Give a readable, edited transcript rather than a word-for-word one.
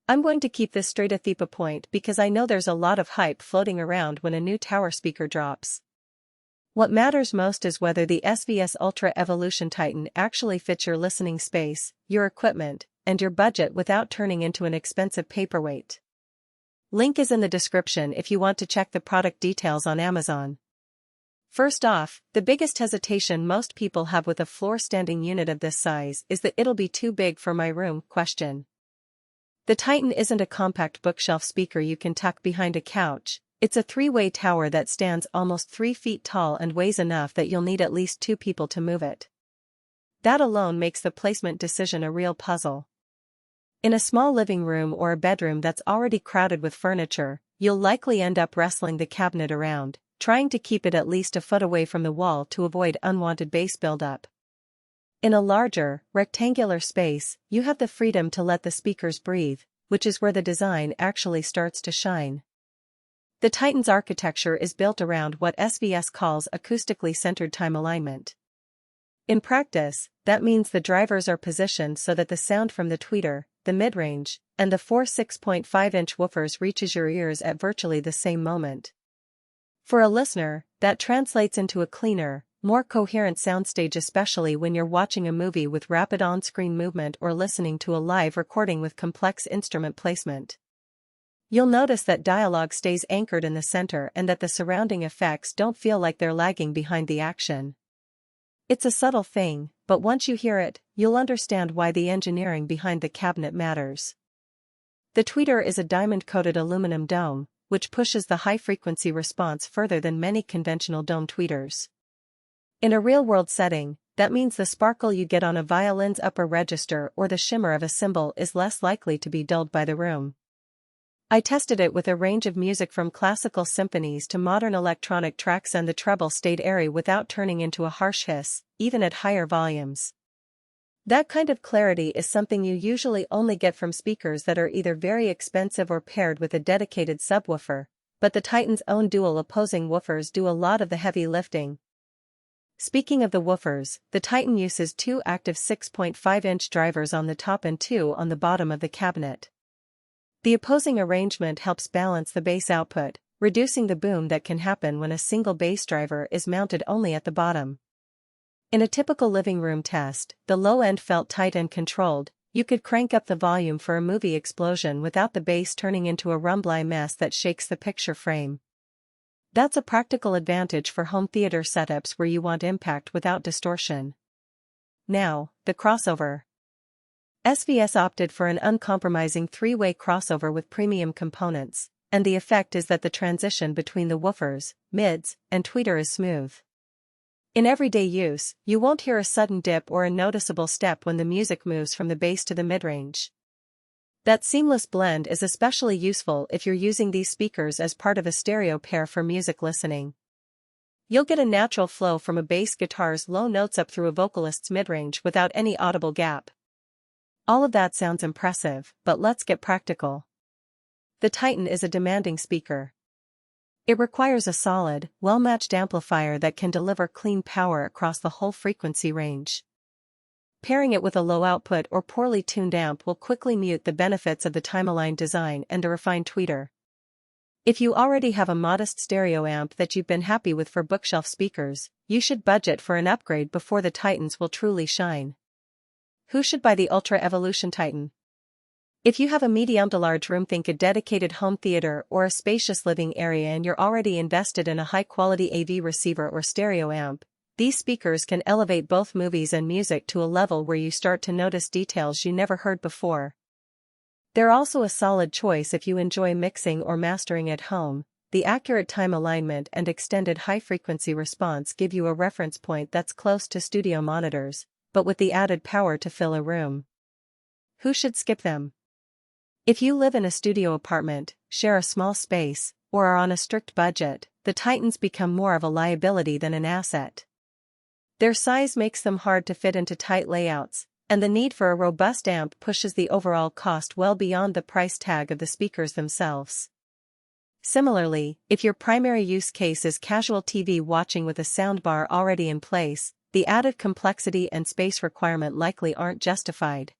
I'm going to keep this straight at the point because I know there's a lot of hype floating around when a new tower speaker drops. What matters most is whether the SVS Ultra Evolution Titan actually fits your listening space, your equipment, and your budget without turning into an expensive paperweight. Link is in the description if you want to check the product details on Amazon. First off, the biggest hesitation most people have with a floor-standing unit of this size is that it'll be too big for my room. The Titan isn't a compact bookshelf speaker you can tuck behind a couch. It's a three-way tower that stands almost 3 feet tall and weighs enough that you'll need at least 2 people to move it. That alone makes the placement decision a real puzzle. In a small living room or a bedroom that's already crowded with furniture, you'll likely end up wrestling the cabinet around, trying to keep it at least a foot away from the wall to avoid unwanted bass buildup. In a larger, rectangular space, you have the freedom to let the speakers breathe, which is where the design actually starts to shine. The Titan's architecture is built around what SVS calls acoustically centered time alignment. In practice, that means the drivers are positioned so that the sound from the tweeter, the mid-range, and the four 6.5-inch woofers reaches your ears at virtually the same moment. For a listener, that translates into a cleaner, more coherent soundstage, especially when you're watching a movie with rapid on-screen movement or listening to a live recording with complex instrument placement. You'll notice that dialogue stays anchored in the center and that the surrounding effects don't feel like they're lagging behind the action. It's a subtle thing, but once you hear it, you'll understand why the engineering behind the cabinet matters. The tweeter is a diamond-coated aluminum dome, which pushes the high-frequency response further than many conventional dome tweeters. In a real-world setting, that means the sparkle you get on a violin's upper register or the shimmer of a cymbal is less likely to be dulled by the room. I tested it with a range of music from classical symphonies to modern electronic tracks, and the treble stayed airy without turning into a harsh hiss, even at higher volumes. That kind of clarity is something you usually only get from speakers that are either very expensive or paired with a dedicated subwoofer, but the Titan's own dual opposing woofers do a lot of the heavy lifting. Speaking of the woofers, the Titan uses 2 active 6.5-inch drivers on the top and 2 on the bottom of the cabinet. The opposing arrangement helps balance the bass output, reducing the boom that can happen when a single bass driver is mounted only at the bottom. In a typical living room test, the low end felt tight and controlled. You could crank up the volume for a movie explosion without the bass turning into a rumbly mess that shakes the picture frame. That's a practical advantage for home theater setups where you want impact without distortion. Now, the crossover. SVS opted for an uncompromising 3-way crossover with premium components, and the effect is that the transition between the woofers, mids, and tweeter is smooth. In everyday use, you won't hear a sudden dip or a noticeable step when the music moves from the bass to the mid-range. That seamless blend is especially useful if you're using these speakers as part of a stereo pair for music listening. You'll get a natural flow from a bass guitar's low notes up through a vocalist's mid-range without any audible gap. All of that sounds impressive, but let's get practical. The Titan is a demanding speaker. It requires a solid, well-matched amplifier that can deliver clean power across the whole frequency range. Pairing it with a low-output or poorly tuned amp will quickly mute the benefits of the time-aligned design and a refined tweeter. If you already have a modest stereo amp that you've been happy with for bookshelf speakers, you should budget for an upgrade before the Titans will truly shine. Who should buy the Ultra Evolution Titan? If you have a medium to large room, think a dedicated home theater or a spacious living area, and you're already invested in a high-quality AV receiver or stereo amp, these speakers can elevate both movies and music to a level where you start to notice details you never heard before. They're also a solid choice if you enjoy mixing or mastering at home. The accurate time alignment and extended high-frequency response give you a reference point that's close to studio monitors, but with the added power to fill a room. Who should skip them? If you live in a studio apartment, share a small space, or are on a strict budget, the Titans become more of a liability than an asset. Their size makes them hard to fit into tight layouts, and the need for a robust amp pushes the overall cost well beyond the price tag of the speakers themselves. Similarly, if your primary use case is casual TV watching with a soundbar already in place, the added complexity and space requirement likely aren't justified.